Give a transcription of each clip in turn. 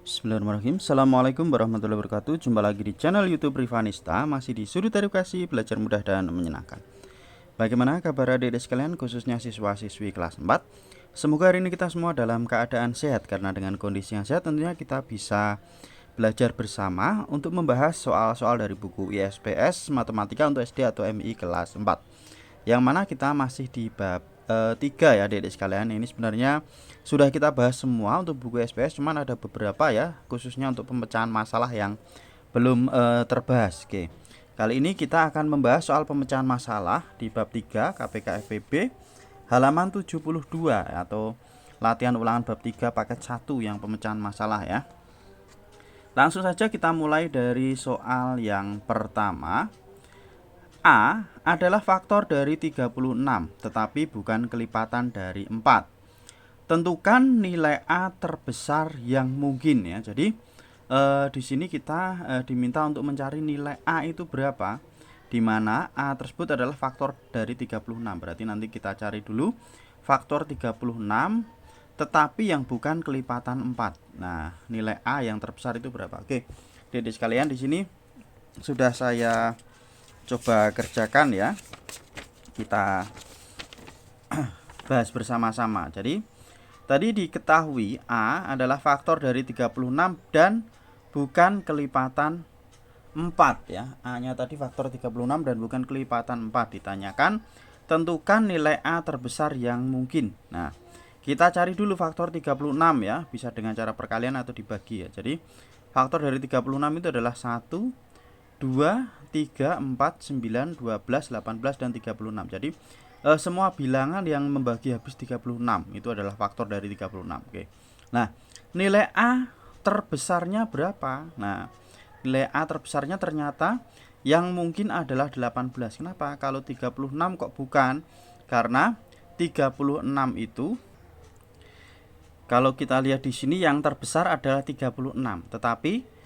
Bismillahirrahmanirrahim. Assalamualaikum warahmatullahi wabarakatuh. Jumpa lagi di channel YouTube Rivanista, masih di sudut edukasi belajar mudah dan menyenangkan. Bagaimana kabar adik-adik sekalian, khususnya siswa-siswi kelas 4? Semoga hari ini kita semua dalam keadaan sehat, karena dengan kondisi yang sehat tentunya kita bisa belajar bersama untuk membahas soal-soal dari buku ISPS Matematika untuk SD atau MI kelas 4. Yang mana kita masih di bab 3 ya adik-adik sekalian. Ini sebenarnya sudah kita bahas semua untuk buku SPS, cuman ada beberapa ya, khususnya untuk pemecahan masalah yang belum terbahas. Oke. Kali ini kita akan membahas soal pemecahan masalah di bab 3 KPK FPB halaman 72 atau latihan ulangan bab 3 paket 1 yang pemecahan masalah ya. Langsung saja kita mulai dari soal yang pertama. A adalah faktor dari 36, tetapi bukan kelipatan dari 4. Tentukan nilai A terbesar yang mungkin ya. Jadi di sini kita diminta untuk mencari nilai A itu berapa, di mana A tersebut adalah faktor dari 36. Berarti nanti kita cari dulu faktor 36 tetapi yang bukan kelipatan 4. Nah, nilai A yang terbesar itu berapa? Oke. Jadi sekalian di sini sudah saya coba kerjakan ya. Kita bahas bersama-sama. Jadi tadi diketahui A adalah faktor dari 36 dan bukan kelipatan 4 ya. A-nya tadi faktor 36 dan bukan kelipatan 4. Ditanyakan tentukan nilai A terbesar yang mungkin. Nah, kita cari dulu faktor 36 ya, bisa dengan cara perkalian atau dibagi ya. Jadi faktor dari 36 itu adalah 1 2, 3, 4, 9, 12, 18, dan 36. Jadi semua bilangan yang membagi habis 36 itu adalah faktor dari 36. Oke. Nah, nilai A terbesarnya berapa? Nah, nilai A terbesarnya ternyata yang mungkin adalah 18. Kenapa? Kalau 36 kok bukan? Karena 36 itu kalau kita lihat di sini yang terbesar adalah 36. Tetapi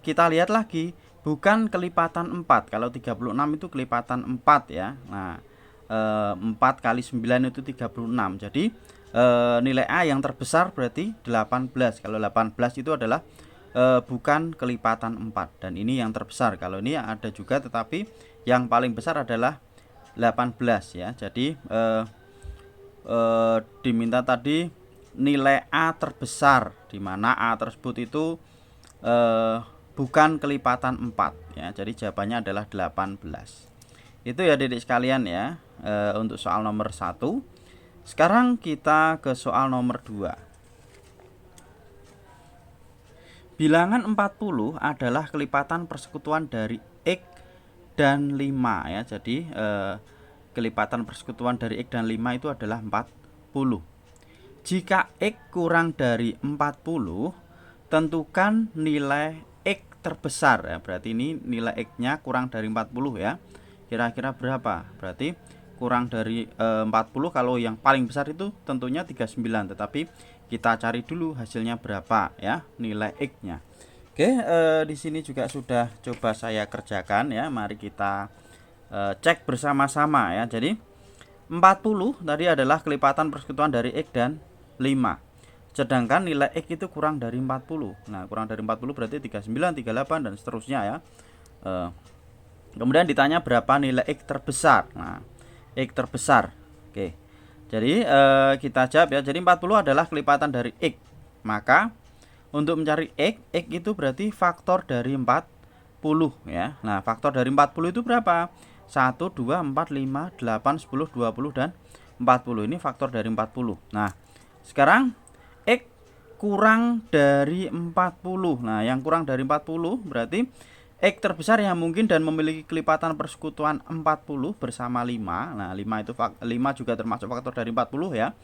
kita lihat lagi, bukan kelipatan 4. Kalau 36 itu kelipatan 4 ya. Nah, 4 kali 9 itu 36. Jadi nilai A yang terbesar berarti 18. Kalau 18 itu adalah bukan kelipatan 4. Dan ini yang terbesar. Kalau ini ada juga, tetapi yang paling besar adalah 18 ya. Jadi diminta tadi nilai A terbesar, di mana A tersebut itu bukan kelipatan 4 ya. Jadi jawabannya adalah 18. Itu ya adik sekalian ya, untuk soal nomor 1. Sekarang kita ke soal nomor 2. Bilangan 40 adalah kelipatan persekutuan dari X dan 5 ya. Jadi kelipatan persekutuan dari X dan 5 itu adalah 40. Jika X kurang dari 40, tentukan nilai X terbesar ya. Berarti ini nilai X-nya kurang dari 40 ya. Kira-kira berapa? Berarti kurang dari 40, kalau yang paling besar itu tentunya 39. Tetapi kita cari dulu hasilnya berapa ya, nilai X-nya. Oke, di sini juga sudah coba saya kerjakan ya. Mari kita cek bersama-sama ya. Jadi 40 tadi adalah kelipatan persekutuan dari X dan 5. Sedangkan nilai X itu kurang dari 40. Nah, kurang dari 40 berarti 39, 38 dan seterusnya ya. Kemudian ditanya berapa nilai X terbesar. Nah, X terbesar. Oke. Jadi kita jawab ya. Jadi 40 adalah kelipatan dari X. Maka untuk mencari X itu berarti faktor dari 40 ya. Nah, faktor dari 40 itu berapa? 1, 2, 4, 5, 8, 10, 20 dan 40. Ini faktor dari 40. Nah, sekarang X kurang dari 40. Nah, yang kurang dari 40 berarti X terbesar yang mungkin dan memiliki kelipatan persekutuan 40 bersama 5. Nah, 5 itu 5 juga termasuk faktor dari 40 ya.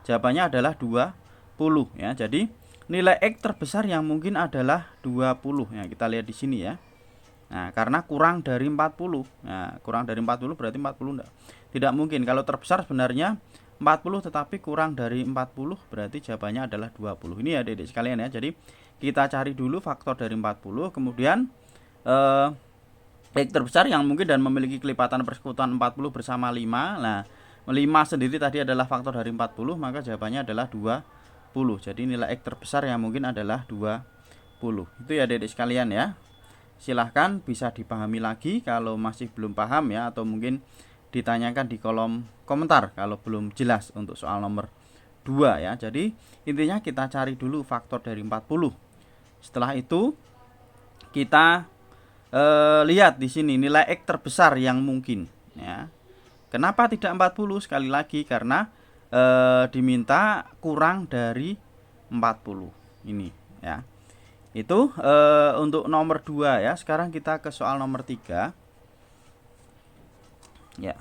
Jawabannya adalah 20 ya. Jadi nilai X terbesar yang mungkin adalah 20 ya. Kita lihat di sini ya. Nah, karena kurang dari 40. Nah, kurang dari 40 berarti 40 tidak mungkin. Kalau terbesar sebenarnya 40, tetapi kurang dari 40 berarti jawabannya adalah 20. Ini ya adik-adik sekalian ya. Jadi kita cari dulu faktor dari 40, kemudian X terbesar yang mungkin dan memiliki kelipatan persekutuan 40 bersama 5. Nah, 5 sendiri tadi adalah faktor dari 40, maka jawabannya adalah 20. 40. Jadi nilai X terbesar yang mungkin adalah 20. Itu ya adik-adik sekalian ya. Silahkan bisa dipahami lagi kalau masih belum paham ya, atau mungkin ditanyakan di kolom komentar kalau belum jelas untuk soal nomor 2 ya. Jadi intinya kita cari dulu faktor dari 40. Setelah itu kita lihat di sini nilai X terbesar yang mungkin ya. Kenapa tidak 40? Sekali lagi karena diminta kurang dari 40 ini ya. Itu untuk nomor 2 ya. Sekarang kita ke soal nomor 3 ya.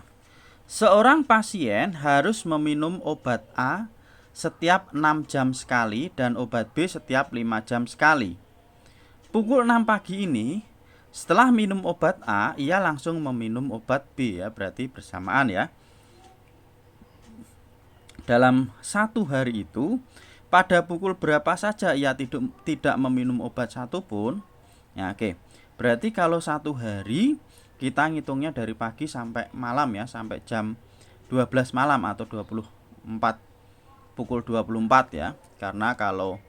Seorang pasien harus meminum obat A setiap 6 jam sekali dan obat B setiap 5 jam sekali. Pukul 6 pagi ini, setelah minum obat A, ia langsung meminum obat B ya, berarti bersamaan ya. Dalam satu hari itu, pada pukul berapa saja ia tidak meminum obat satupun. Ya, oke. Berarti kalau satu hari kita ngitungnya dari pagi sampai malam ya, sampai jam 12 malam atau 24 pukul 24 ya. Karena kalau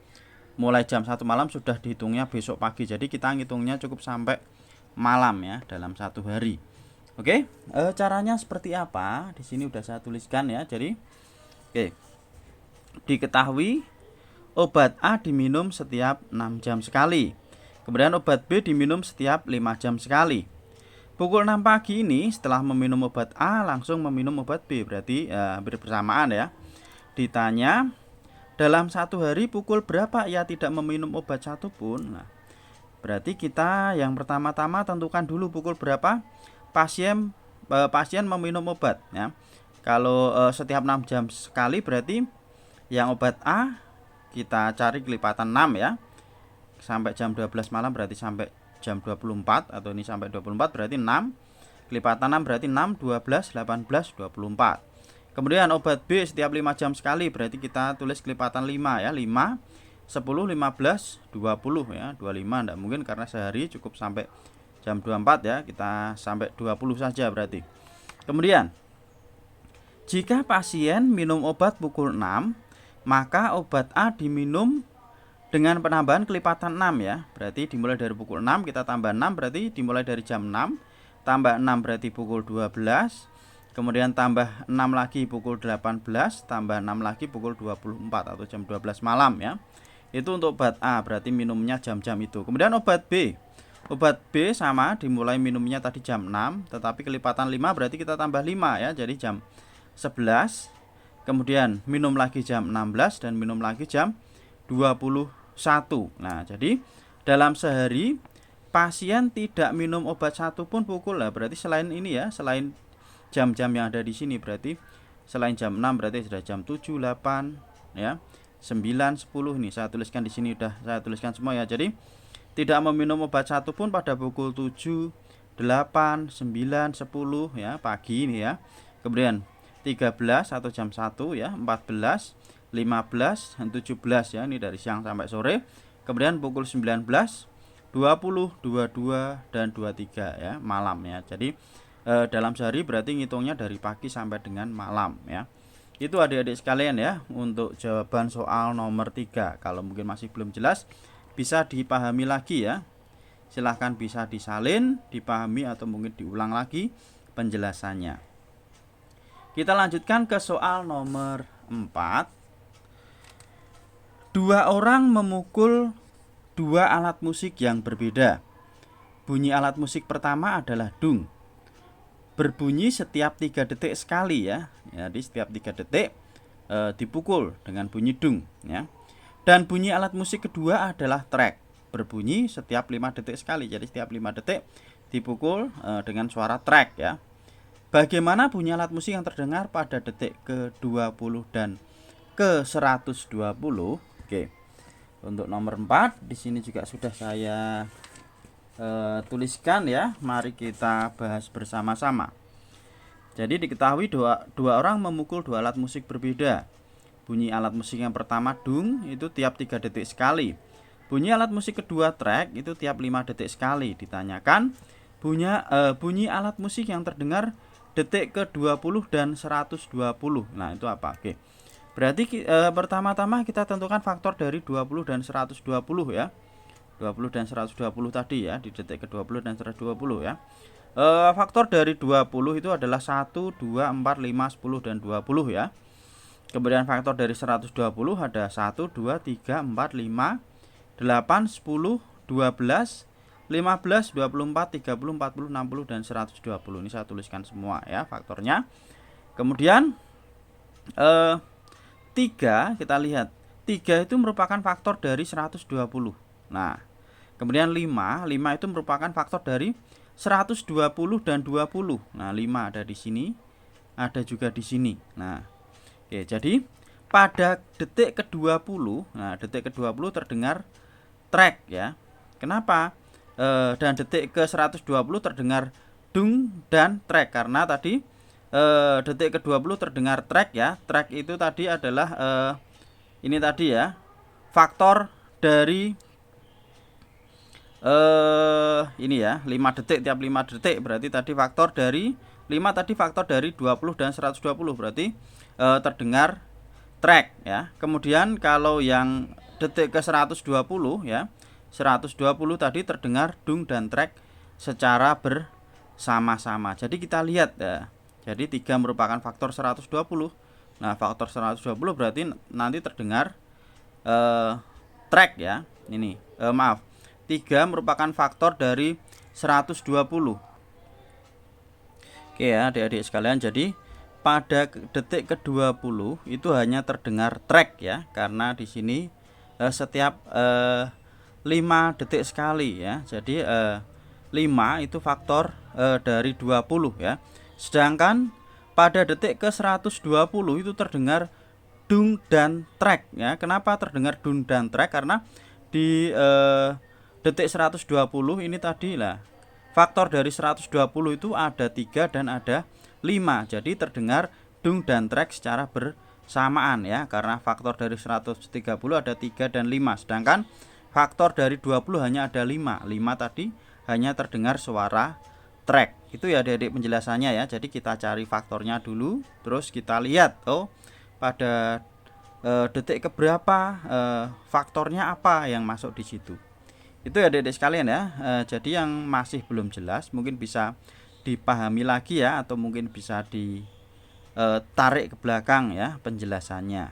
mulai jam 1 malam sudah dihitungnya besok pagi. Jadi kita ngitungnya cukup sampai malam ya dalam satu hari. Oke, caranya seperti apa? Di sini udah saya tuliskan ya. Jadi oke. Diketahui obat A diminum setiap 6 jam sekali. Kemudian obat B diminum setiap 5 jam sekali. Pukul 6 pagi ini setelah meminum obat A langsung meminum obat B, berarti hampir bersamaan ya. Ditanya dalam satu hari pukul berapa ia tidak meminum obat satupun. Nah, berarti kita yang pertama-tama tentukan dulu pukul berapa pasien meminum obat ya. Kalau setiap 6 jam sekali berarti yang obat A kita cari kelipatan 6 ya. Sampai jam 12 malam berarti sampai jam 24, atau ini sampai 24 berarti 6. Kelipatan 6 berarti 6, 12, 18, 24. Kemudian obat B setiap 5 jam sekali berarti kita tulis kelipatan 5 ya. 5, 10, 15, 20 ya. 25 enggak mungkin karena sehari cukup sampai jam 24 ya. Kita sampai 20 saja berarti. Kemudian jika pasien minum obat pukul 6, maka obat A diminum dengan penambahan kelipatan 6 ya. Berarti dimulai dari pukul 6 kita tambah 6 berarti dimulai dari jam 6. Tambah 6 berarti pukul 12. Kemudian tambah 6 lagi pukul 18. Tambah 6 lagi pukul 24 atau jam 12 malam ya. Itu untuk obat A, berarti minumnya jam-jam itu. Kemudian obat B. Obat B sama, dimulai minumnya tadi jam 6. Tetapi kelipatan 5 berarti kita tambah 5 ya. Jadi jam 11. Kemudian minum lagi jam 16 dan minum lagi jam 21. Nah, jadi dalam sehari pasien tidak minum obat satupun pukul lah. Berarti selain ini ya, selain jam-jam yang ada di sini, berarti selain jam 6 berarti sudah jam 7, 8 ya, 9, 10 nih saya tuliskan di sini, udah saya tuliskan semua ya. Jadi tidak meminum obat satupun pada pukul 7, 8, 9, 10 ya pagi ini ya. Kemudian 13 atau jam 1 ya, 14, 15 dan 17 ya, ini dari siang sampai sore. Kemudian pukul 19, 20, 22 dan 23 ya malam ya. Jadi dalam sehari berarti ngitungnya dari pagi sampai dengan malam ya. Itu adik-adik sekalian ya untuk jawaban soal nomor 3. Kalau mungkin masih belum jelas bisa dipahami lagi ya. Silahkan bisa disalin, dipahami atau mungkin diulang lagi penjelasannya. Kita lanjutkan ke soal nomor 4. Dua orang memukul dua alat musik yang berbeda. Bunyi alat musik pertama adalah dung. Berbunyi setiap 3 detik sekali ya. Jadi setiap 3 detik dipukul dengan bunyi dung ya. Dan bunyi alat musik kedua adalah trek. Berbunyi setiap 5 detik sekali. Jadi setiap 5 detik dipukul dengan suara trek ya. Bagaimana bunyi alat musik yang terdengar pada detik ke-20 dan ke-120? Oke. Untuk nomor 4 di sini juga sudah saya tuliskan ya. Mari kita bahas bersama-sama. Jadi diketahui dua orang memukul dua alat musik berbeda. Bunyi alat musik yang pertama dung itu tiap 3 detik sekali. Bunyi alat musik kedua trek itu tiap 5 detik sekali. Ditanyakan bunyi alat musik yang terdengar detik ke-20 dan 120. Nah, itu apa? Oke. Berarti pertama-tama kita tentukan faktor dari 20 dan 120 ya. 20 dan 120 tadi ya, di detik ke-20 dan 120 ya. Faktor dari 20 itu adalah 1, 2, 4, 5, 10 dan 20 ya. Kemudian faktor dari 120 ada 1, 2, 3, 4, 5, 8, 10, 12, 15, 24, 30, 40, 60 dan 120. Ini saya tuliskan semua ya faktornya. Kemudian 3 kita lihat. 3 itu merupakan faktor dari 120. Nah, kemudian 5 itu merupakan faktor dari 120 dan 20. Nah, 5 ada di sini, ada juga di sini. Nah, oke, jadi pada detik ke-20, nah detik ke-20 terdengar track ya. Kenapa? Dan detik ke-120 terdengar dung dan track karena tadi detik ke-20 terdengar track ya. Track itu tadi adalah ini tadi ya, faktor dari ini ya, 5 detik, tiap 5 detik berarti tadi faktor dari 5 tadi faktor dari 20 dan 120 berarti terdengar track ya. Kemudian kalau yang detik ke 120 ya, 120 tadi terdengar dung dan track secara bersama-sama. Jadi kita lihat ya. Jadi 3 merupakan faktor 120. Nah, faktor 120 berarti nanti terdengar track ya. Ini maaf, 3 merupakan faktor dari 120. Oke ya adik-adik sekalian, jadi pada detik ke-20 itu hanya terdengar track ya, karena di sini setiap 5 detik sekali ya. Jadi 5 itu faktor dari 20 ya. Sedangkan pada detik ke-120 itu terdengar dung dan track ya. Kenapa terdengar dung dan track? Karena di detik 120 ini tadi lah faktor dari 120 itu ada 3 dan ada 5. Jadi terdengar dung dan track secara bersamaan ya, karena faktor dari 130 ada 3 dan 5. Sedangkan faktor dari 20 hanya ada 5. 5 tadi hanya terdengar suara track. Itu ya adik-adik penjelasannya ya. Jadi kita cari faktornya dulu, terus kita lihat pada detik keberapa faktornya apa yang masuk di situ. Itu ya adik-adik sekalian ya. Jadi yang masih belum jelas mungkin bisa dipahami lagi ya, atau mungkin bisa ditarik ke belakang ya penjelasannya.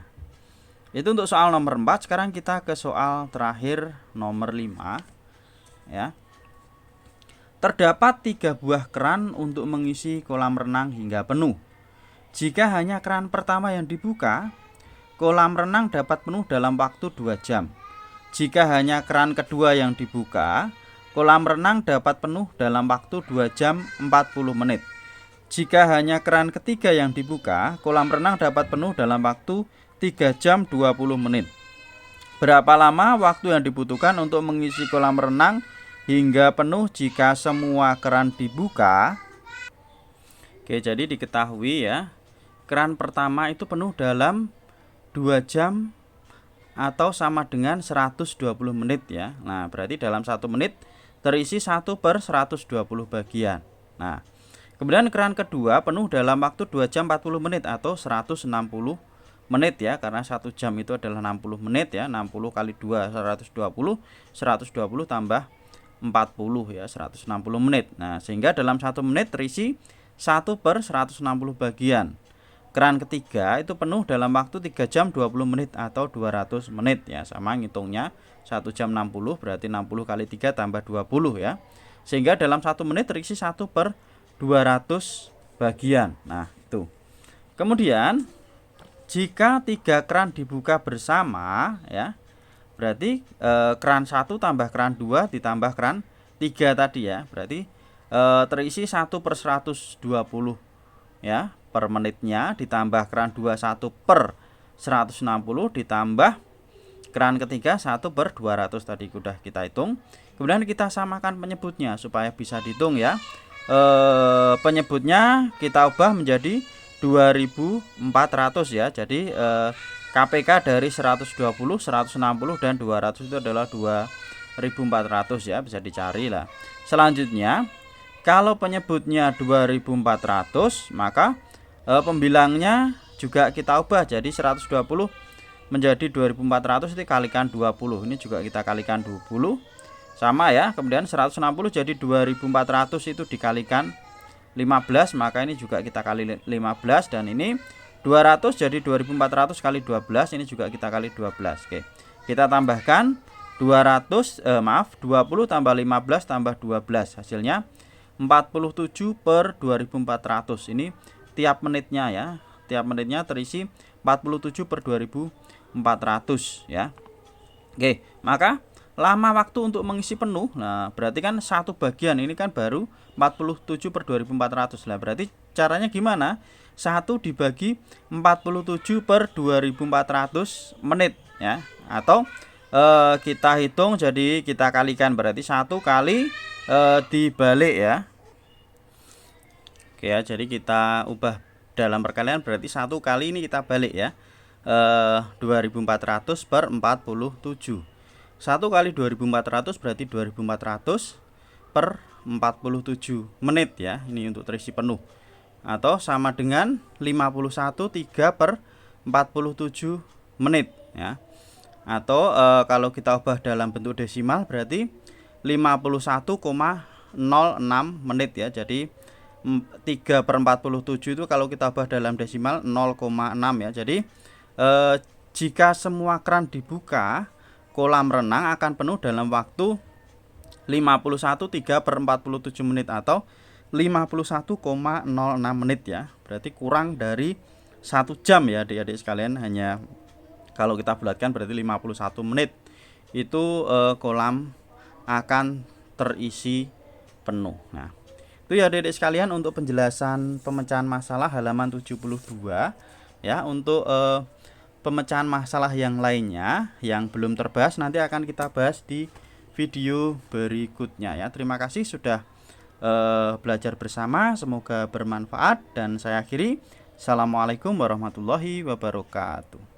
Itu untuk soal nomor 4. Sekarang kita ke soal terakhir nomor 5 ya. Terdapat 3 buah keran untuk mengisi kolam renang hingga penuh. Jika hanya keran pertama yang dibuka, kolam renang dapat penuh dalam waktu 2 jam. Jika hanya keran kedua yang dibuka, kolam renang dapat penuh dalam waktu 2 jam 40 menit. Jika hanya keran ketiga yang dibuka, kolam renang dapat penuh dalam waktu 3 jam 20 menit. Berapa lama waktu yang dibutuhkan untuk mengisi kolam renang hingga penuh jika semua keran dibuka? Oke, jadi diketahui ya, keran pertama itu penuh dalam 2 jam atau sama dengan 120 menit ya. Nah, berarti dalam 1 menit terisi 1/120 bagian. Nah, kemudian keran kedua penuh dalam waktu 2 jam 40 menit atau 160 menit ya, karena 1 jam itu adalah 60 menit ya. 60 kali 2 120, 120 tambah 40 ya, 160 menit. Nah, sehingga dalam 1 menit terisi 1/160 bagian. Keran ketiga itu penuh dalam waktu 3 jam 20 menit atau 200 menit ya. Sama ngitungnya, 1 jam 60 berarti 60 kali 3 tambah 20 ya. Sehingga dalam 1 menit terisi 1/200 bagian. Nah, itu. Kemudian jika 3 keran dibuka bersama ya, berarti keran 1 tambah keran 2 ditambah keran 3 tadi ya. Berarti terisi 1/120 ya per menitnya, ditambah keran 21 per 160 ditambah keran ketiga 1/200 tadi sudah kita hitung. Kemudian kita samakan penyebutnya supaya bisa dihitung ya. Penyebutnya kita ubah menjadi 2400 ya. Jadi KPK dari 120, 160 dan 200 itu adalah 2400 ya, bisa dicari lah. Selanjutnya kalau penyebutnya 2400, maka pembilangnya juga kita ubah jadi 120 menjadi 2400 itu kalikan 20. Ini juga kita kalikan 20. Sama ya. Kemudian 160 jadi 2400 itu dikalikan 15, maka ini juga kita kali 15, dan ini 200 jadi 2400 kali 12, ini juga kita kali 12. Oke. Kita tambahkan 20 tambah 15 tambah 12, hasilnya 47 per 2400. Ini tiap menitnya ya. Tiap menitnya terisi 47 per 2400 ya. Oke, maka lama waktu untuk mengisi penuh. Nah, berarti kan satu bagian ini kan baru 47 per 2400. Nah, berarti caranya gimana? 1 dibagi 47 per 2400 menit ya. Atau kita hitung, jadi kita kalikan, berarti 1 kali dibalik ya. Oke ya, jadi kita ubah dalam perkalian, berarti 1 kali ini kita balik ya. 2400 per 47. 1 kali 2400 berarti 2400 per 47 menit ya. Ini untuk terisi penuh. Atau sama dengan 51 3 per 47 menit ya. Atau kalau kita ubah dalam bentuk desimal berarti 51,06 menit ya. Jadi 3 per 47 itu kalau kita ubah dalam desimal 0,6 ya. Jadi jika semua keran dibuka, kolam renang akan penuh dalam waktu 51 3 per 47 menit atau 51,06 menit ya. Berarti kurang dari 1 jam ya adik-adik sekalian. Hanya kalau kita bulatkan berarti 51 menit itu kolam akan terisi penuh. Nah, itu ya adik-adik sekalian untuk penjelasan pemecahan masalah halaman 72 ya. Untuk pemecahan masalah yang lainnya yang belum terbahas nanti akan kita bahas di video berikutnya ya. Terima kasih sudah belajar bersama, semoga bermanfaat, dan saya akhiri. Assalamualaikum warahmatullahi wabarakatuh.